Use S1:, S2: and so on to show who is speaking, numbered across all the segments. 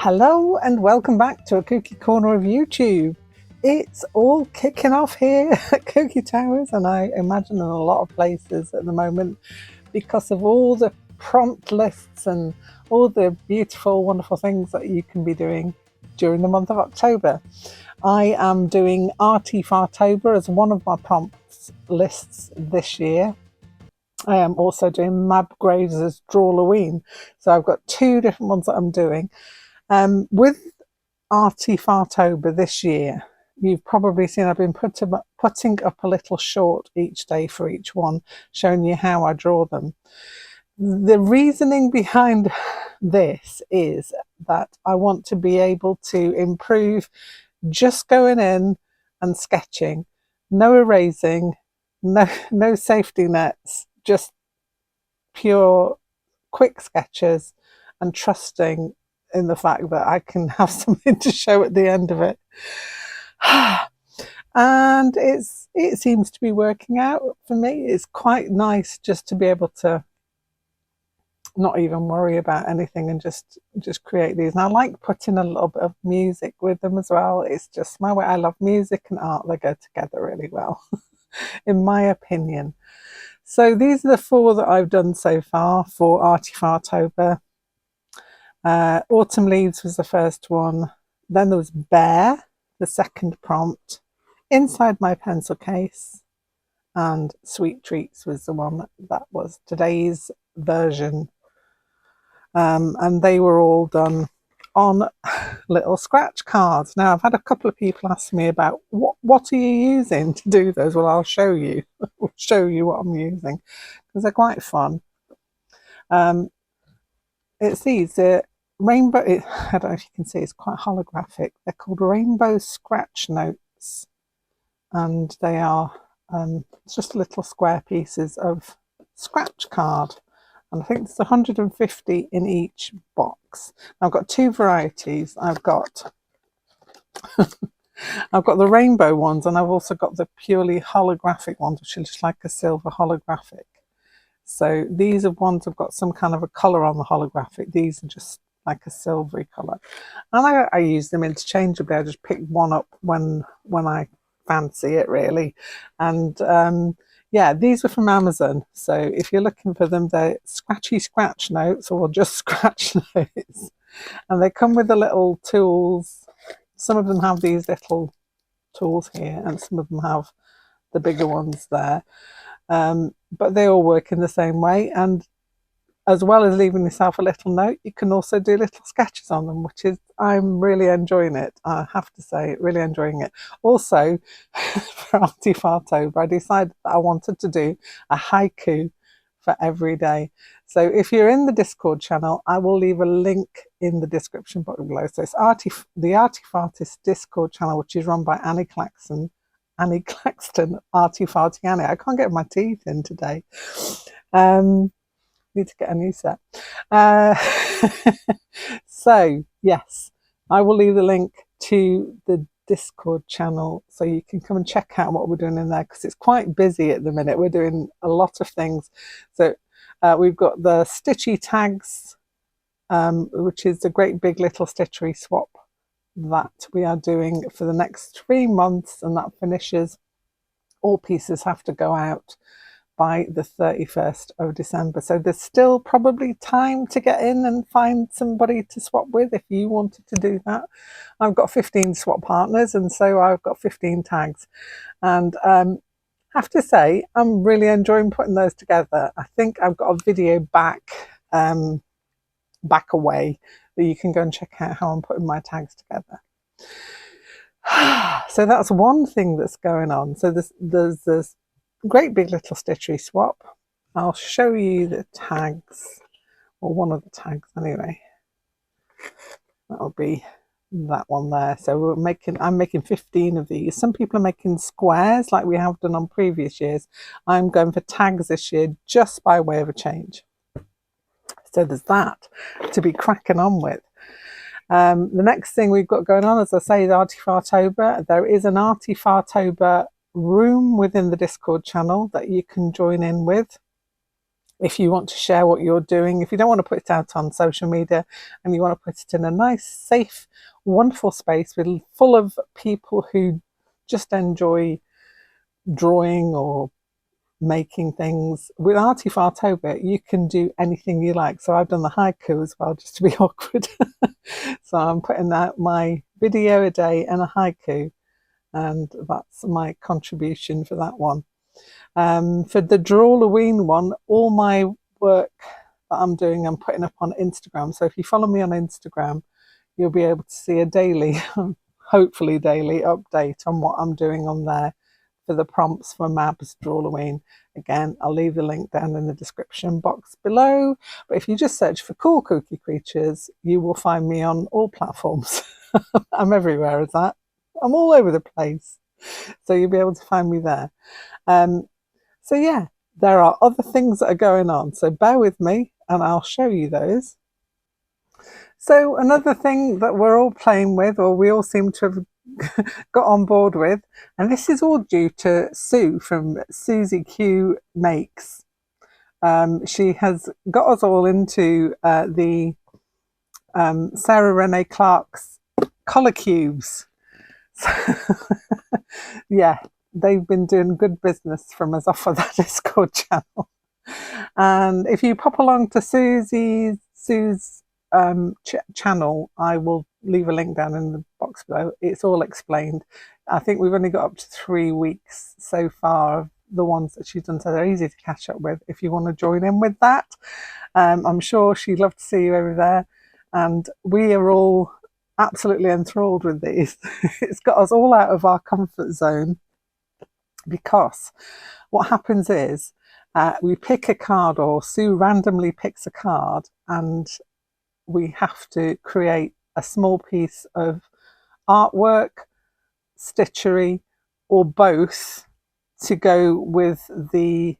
S1: Hello and welcome back to a Kooky Corner of YouTube. It's all kicking off here at Kooky Towers, and I imagine in a lot of places at the moment because of all the prompt lists and all the beautiful, wonderful things that you can be doing during the month of October. I am doing Arty Fartober as one of my prompts lists this year. I am also doing Mab Graves' Drawloween. So I've got two different ones that I'm doing. With Arty Fartober this year, you've probably seen I've been putting up a little short each day for each one, showing you how I draw them. The reasoning behind this is that I want to be able to improve just going in and sketching, no erasing, no safety nets, just pure quick sketches and trusting in the fact that I can have something to show at the end of it. And it seems to be working out for me. It's quite nice just to be able to not even worry about anything and just create these. And I like putting a little bit of music with them as well. It's just my way. I love music and art. They go together really well, in my opinion. So these are the four that I've done so far for Arty Fartober. Autumn Leaves was the first one. Then there was Bear, the second prompt, Inside My Pencil Case, and Sweet Treats was the one that was today's version. And they were all done on little scratch cards. Now, I've had a couple of people ask me about what are you using to do those? Well, I'll show you. I'll show you what I'm using because they're quite fun. It's these rainbow. I don't know if you can see. It's quite holographic. They're called Rainbow Scratch Notes, and they are just little square pieces of scratch card. And I think there's 150 in each box. I've got two varieties. I've got the rainbow ones, and I've also got the purely holographic ones, which are just like a silver holographic. So these are ones that have got some kind of a colour on the holographic. These are just like a silvery colour. And I use them interchangeably. I just pick one up when I fancy it, really. And yeah, these were from Amazon. So if you're looking for them, they're scratchy scratch notes or just scratch notes. And they come with the little tools. Some of them have these little tools here, and some of them have the bigger ones there. But they all work in the same way. And as well as leaving yourself a little note, you can also do little sketches on them, which is, I'm really enjoying it. I have to say, really enjoying it. Also, for Arty Fartober, I decided that I wanted to do a haiku for every day. So if you're in the Discord channel, I will leave a link in the description box below. So it's the Arty Fartist Discord channel, which is run by Annie Claxton, Arty Farty Annie. I can't get my teeth in today. Need to get a new set. So yes, I will leave the link to the Discord channel so you can come and check out what we're doing in there, because it's quite busy at the minute. We're doing a lot of things. So we've got the Stitchy Tags, which is a great big little stitchery swap that we are doing for the next 3 months, and that finishes. All pieces have to go out by the 31st of December. So there's still probably time to get in and find somebody to swap with if you wanted to do that. I've got 15 swap partners, and so I've got 15 tags. And I have to say, I'm really enjoying putting those together. I think I've got a video back away that you can go and check out how I'm putting my tags together. So that's one thing that's going on. So there's this great big little stitchery swap. I'll show you the tags, or one of the tags anyway. That'll be that one there. So I'm making 15 of these. Some people are making squares like we have done on previous years. I'm going for tags this year just by way of a change. So there's that to be cracking on with. The next thing we've got going on, as I say, is Arty Fartober. There is an Arty Fartober room within the Discord channel that you can join in with. if you want to share what you're doing, if you don't want to put it out on social media and you want to put it in a nice, safe, wonderful space full of people who just enjoy drawing or making things, with Arty Fartober you can do anything you like. So I've done the haiku as well, just to be awkward. So I'm putting out my video a day and a haiku, and that's my contribution for that one. For the Drawloween one, all my work that I'm doing, I'm putting up on Instagram. So if you follow me on Instagram, you'll be able to see a daily, hopefully daily update on what I'm doing on there for the prompts for Mab's Drawloween. Again, I'll leave the link down in the description box below. But if you just search for Cool Kooky Creatures, you will find me on all platforms. I'm everywhere as that. I'm all over the place. So you'll be able to find me there. So yeah, there are other things that are going on. So bear with me and I'll show you those. So another thing that we're all playing with, or we all seem to have got on board with, and this is all due to Sue from Susie Q Makes. She has got us all into the Sarah Renee Clark's colour cubes. So, yeah, they've been doing good business from us off of that Discord channel. And if you pop along to Sue's channel, I will leave a link down in the box below. It's all explained. I think we've only got up to 3 weeks so far of the ones that she's done, so they're easy to catch up with if you want to join in with that. I'm sure she'd love to see you over there, and we are all absolutely enthralled with these. It's got us all out of our comfort zone, because what happens is we pick a card, or Sue randomly picks a card, and we have to create a small piece of artwork, stitchery, or both to go with the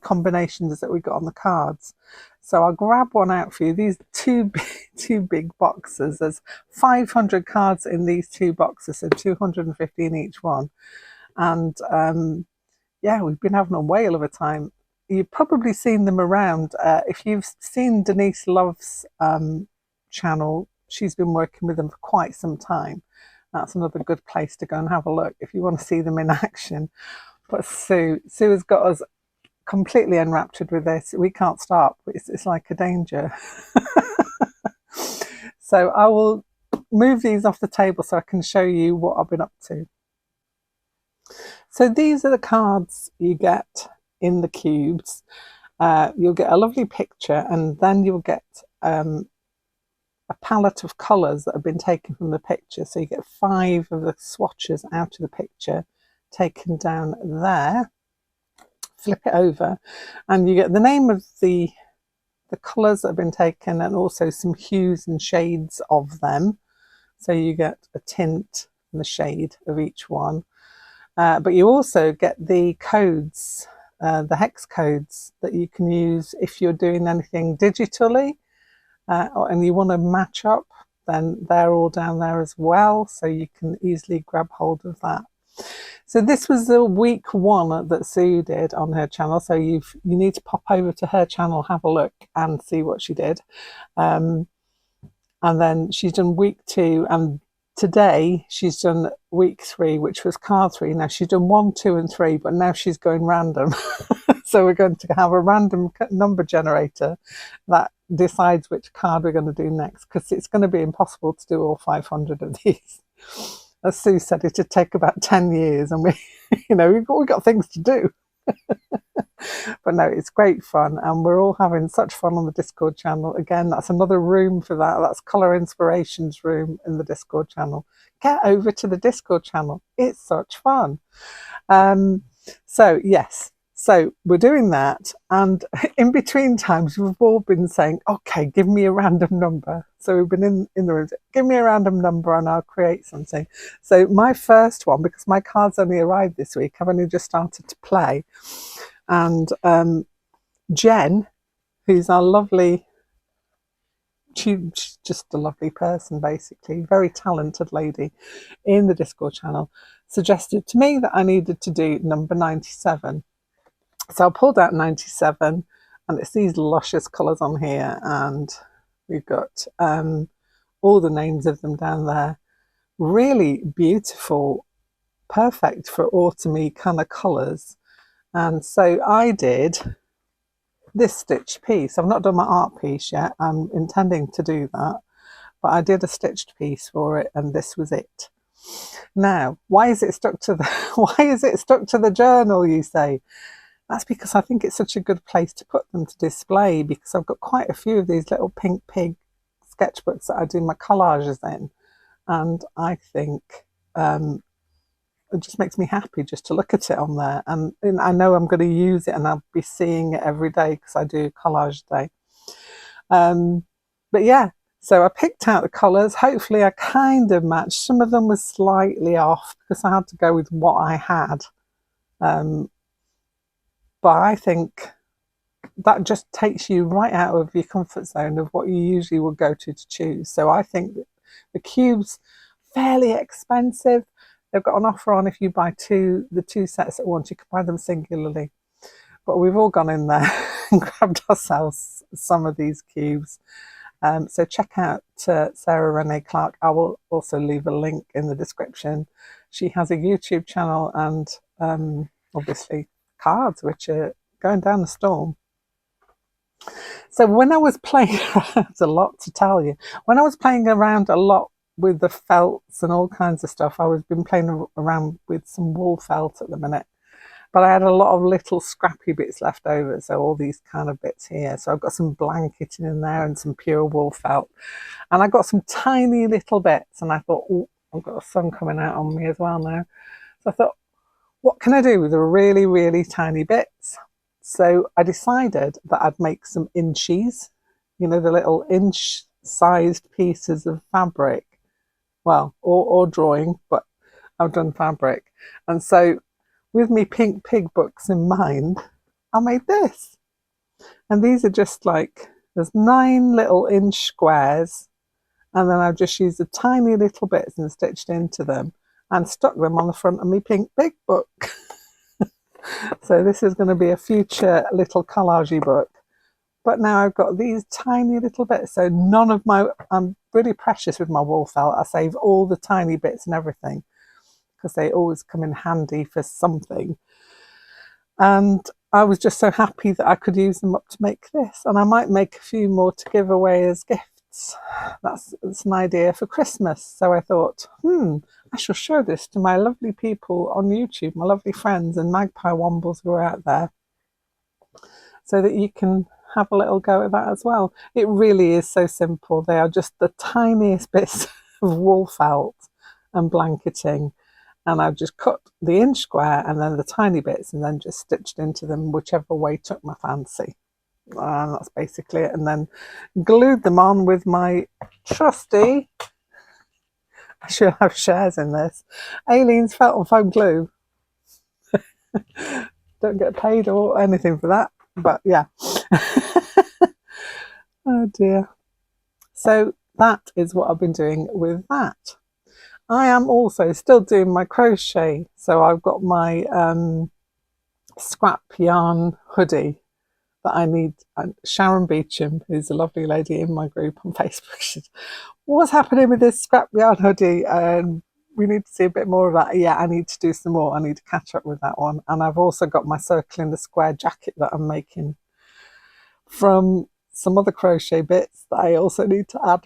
S1: combinations that we got on the cards. So I'll grab one out for you. These two big boxes. There's 500 cards in these 2 boxes, so 250 in each one. And yeah, we've been having a whale of a time. You've probably seen them around. If you've seen Denise Love's channel, she's been working with them for quite some time. That's another good place to go and have a look if you want to see them in action. But Sue has got us completely enraptured with this. We can't stop. It's like a danger. So I will move these off the table so I can show you what I've been up to. So these are the cards you get in the cubes. You'll get a lovely picture, and then you'll get a palette of colours that have been taken from the picture. So you get 5 of the swatches out of the picture taken down there. Flip it over and you get the name of the colours that have been taken, and also some hues and shades of them. So you get a tint and the shade of each one. But you also get the codes, the hex codes that you can use if you're doing anything digitally and you want to match up, then they're all down there as well. So you can easily grab hold of that. So this was the week 1 that Sue did on her channel. So you need to pop over to her channel, have a look and see what she did. And then she's done week 2, and today she's done week 3, which was card 3. Now she's done 1, 2 and 3, but now she's going random. So we're going to have a random number generator that decides which card we're going to do next, because it's going to be impossible to do all 500 of these. As Sue said, it'd take about 10 years, and we've got things to do. But no, it's great fun, and we're all having such fun on the Discord channel. Again, that's another room for that. That's Colour Inspirations room in the Discord channel. Get over to the Discord channel. It's such fun. So yes, so we're doing that, and in between times we've all been saying, okay, give me a random number. So we've been in the room, give me a random number and I'll create something. So my first one, because my cards only arrived this week, I've only just started to play. And Jen, who's our lovely, she's just a lovely person, basically, very talented lady in the Discord channel, suggested to me that I needed to do number 97. So I pulled out 97, and it's these luscious colours on here, and we've got all the names of them down there. Really beautiful, perfect for autumny kind of colours. And so I did this stitched piece. I've not done my art piece yet. I'm intending to do that, but I did a stitched piece for it, and this was it. Now, why is it stuck to the journal, you say? That's because I think it's such a good place to put them to display, because I've got quite a few of these little pink pig sketchbooks that I do my collages in, and I think it just makes me happy just to look at it on there, and I know I'm going to use it and I'll be seeing it every day because I do collage day. But yeah, so I picked out the colours. Hopefully I kind of matched. Some of them were slightly off because I had to go with what I had. But I think that just takes you right out of your comfort zone of what you usually would go to choose. So I think that the cubes, fairly expensive. They've got an offer on if you buy the two sets at once. You can buy them singularly. But we've all gone in there and grabbed ourselves some of these cubes. So check out Sarah Renee Clark. I will also leave a link in the description. She has a YouTube channel and obviously cards, which are going down the storm. So when I was playing around, there's a lot to tell you. When I was playing around a lot with the felts and all kinds of stuff, I've been playing around with some wool felt at the minute. But I had a lot of little scrappy bits left over, so all these kind of bits here. So I've got some blanketing in there and some pure wool felt. And I got some tiny little bits, and I thought, oh, I've got a sun coming out on me as well now. So I thought, what can I do with the really, really tiny bits? So I decided that I'd make some inchies, you know, the little inch-sized pieces of fabric. Well, or drawing, but I've done fabric. And so with me pink pig books in mind, I made this. And these are just like, there's 9 little inch squares, and then I've just used the tiny little bits and stitched into them and stuck them on the front of my pink pig book. So this is going to be a future little collagey book. But now I've got these tiny little bits, so none of my, I'm really precious with my wool felt. I save all the tiny bits and everything because they always come in handy for something. And I was just so happy that I could use them up to make this. And I might make a few more to give away as gifts. That's an idea for Christmas. So I thought, I shall show this to my lovely people on YouTube, my lovely friends and magpie wombles who are out there, so that you can have a little go at that as well. It really is so simple. They are just the tiniest bits of wool felt and blanketing, and I've just cut the inch square and then the tiny bits and then just stitched into them whichever way took my fancy. And that's basically it. And then glued them on with my trusty, I should have shares in this, Aleene's felt and foam glue. Don't get paid or anything for that, but yeah. Oh dear. So that is what I've been doing with that. I am also still doing my crochet. So I've got my scrap yarn hoodie that I need. Sharon Beecham, who's a lovely lady in my group on Facebook, said, what's happening with this scrap yarn hoodie? We need to see a bit more of that. Yeah, I need to do some more. I need to catch up with that one. And I've also got my circle in the square jacket that I'm making from some other crochet bits that I also need to add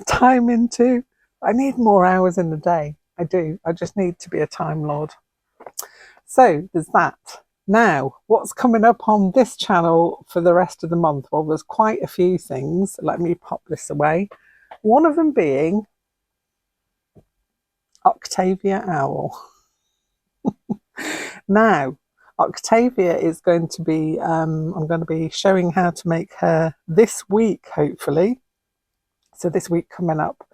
S1: time into. I need more hours in the day. I do. I just need to be a Time Lord. So there's that. Now, what's coming up on this channel for the rest of the month? Well, there's quite a few things. Let me pop this away. One of them being Octavia Owl. Now, Octavia is going to be, I'm going to be showing how to make her this week, hopefully. So this week coming up,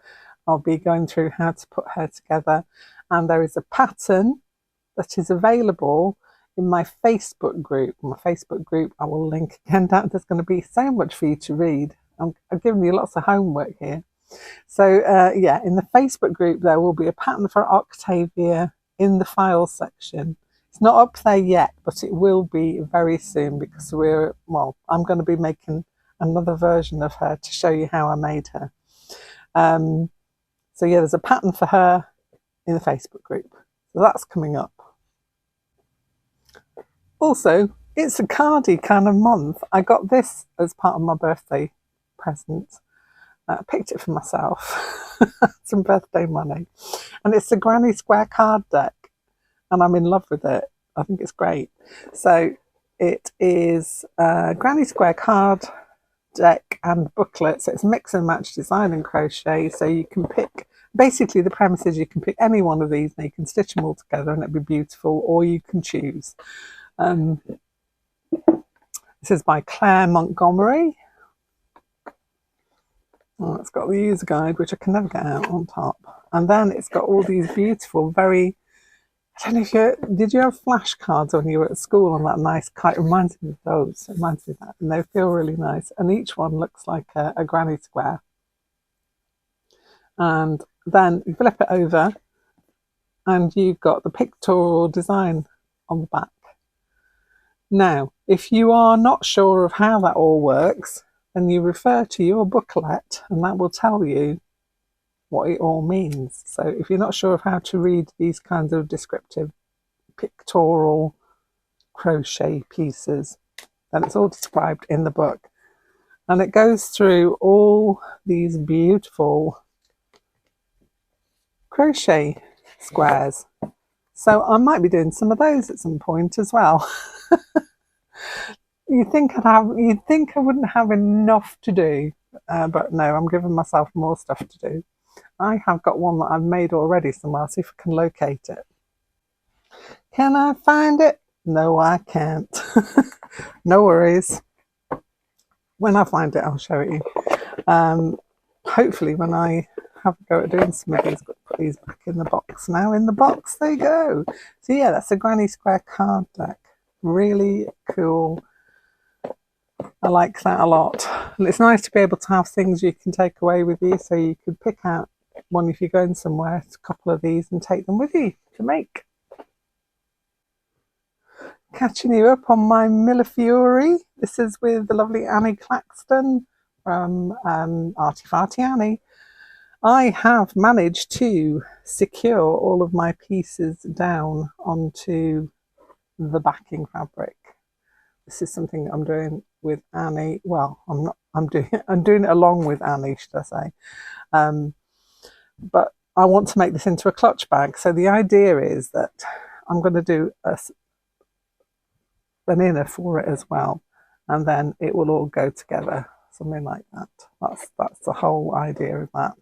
S1: I'll be going through how to put her together. And there is a pattern that is available in my Facebook group. My Facebook group, I will link again down. There's going to be so much for you to read. I'm giving you lots of homework here. So yeah, in the Facebook group, there will be a pattern for Octavia in the files section. It's not up there yet, but it will be very soon because I'm going to be making another version of her to show you how I made her. So yeah, there's a pattern for her in the Facebook group. So that's coming up. Also, it's a cardi kind of month. I got this as part of my birthday present. I picked it for myself, some birthday money. And it's a Granny Square card deck. And I'm in love with it. I think it's great. So it is a Granny Square card deck and booklet. So it's mix and match design and crochet. So you can pick, basically the premise is you can pick any one of these and you can stitch them all together and it'll be beautiful, or you can choose. This is by Claire Montgomery. Oh, it's got the user guide, which I can never get out on top. And then it's got all these beautiful, I don't know if did you have flashcards when you were at school on that nice kite? It reminds me of those. It reminds me of that. And they feel really nice. And each one looks like a granny square. And then you flip it over and you've got the pictorial design on the back. Now, if you are not sure of how that all works, then you refer to your booklet and that will tell you what it all means. So if you're not sure of how to read these kinds of descriptive pictorial crochet pieces, then it's all described in the book. And it goes through all these beautiful crochet squares. So I might be doing some of those at some point as well. You'd think I wouldn't have enough to do, but no, I'm giving myself more stuff to do. I have got one that I've made already somewhere. I'll see if I can locate it. Can I find it? No, I can't. No worries. When I find it, I'll show it you. Hopefully when I have a go at doing some of these, but put these back in the box now. In the box they go. So yeah, that's a Granny Square card deck. Really cool. I like that a lot. And it's nice to be able to have things you can take away with you. So you could pick out one if you're going somewhere, a couple of these, and take them with you to make. Catching you up on my Millefiori. This is with the lovely Annie Claxton from Arty Farty Annie. I have managed to secure all of my pieces down onto the backing fabric. This is something I'm doing with Annie. Well, I'm doing it along with Annie, should I say. But I want to make this into a clutch bag. So the idea is that I'm going to do an inner for it as well, and then it will all go together, something like that. That's the whole idea of that.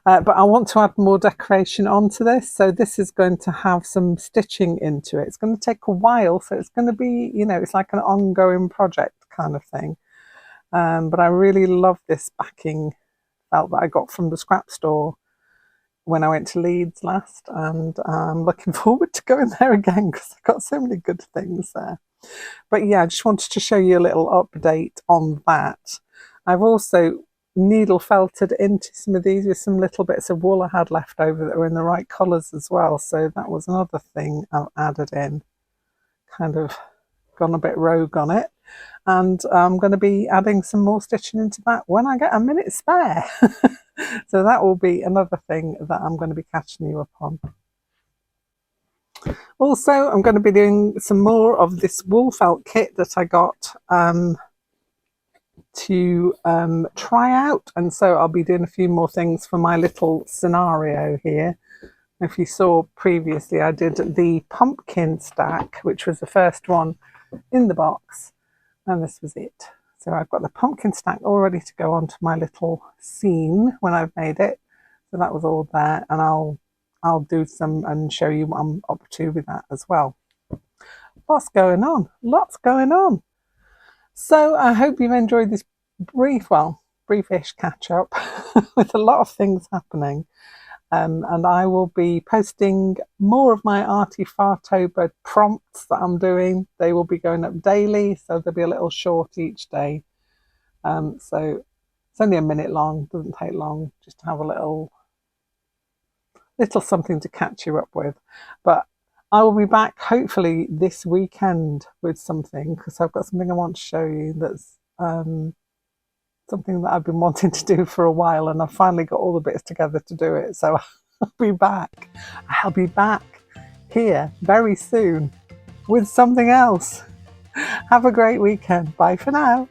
S1: But I want to add more decoration onto this, so this is going to have some stitching into it. It's going to take a while, so it's going to be, it's like an ongoing project kind of thing. But I really love this backing felt that I got from the scrap store when I went to Leeds last, and I'm looking forward to going there again because I've got so many good things there. But yeah, I just wanted to show you a little update on that. I've also needle felted into some of these with some little bits of wool I had left over that were in the right colours as well. So that was another thing I've added in, kind of gone a bit rogue on it. And I'm going to be adding some more stitching into that when I get a minute spare. So that will be another thing that I'm going to be catching you up on. Also, I'm going to be doing some more of this Wolfel kit that I got to try out. And so I'll be doing a few more things for my little scenario here. If you saw previously, I did the pumpkin stack, which was the first one in the box. And this was it. So I've got the pumpkin stack all ready to go onto my little scene when I've made it. So that was all there, and I'll do some and show you what I'm up to with that as well. Lots going on. So I hope you've enjoyed this briefish catch up with a lot of things happening. And I will be posting more of my Arty Fartober prompts that I'm doing. They will be going up daily, so there'll be a little short each day. So it's only a minute long, doesn't take long, just to have a little something to catch you up with. But I will be back hopefully this weekend with something, because I've got something I want to show you that's something that I've been wanting to do for a while, and I've finally got all the bits together to do it. So I'll be back. I'll be back here very soon with something else. Have a great weekend. Bye for now.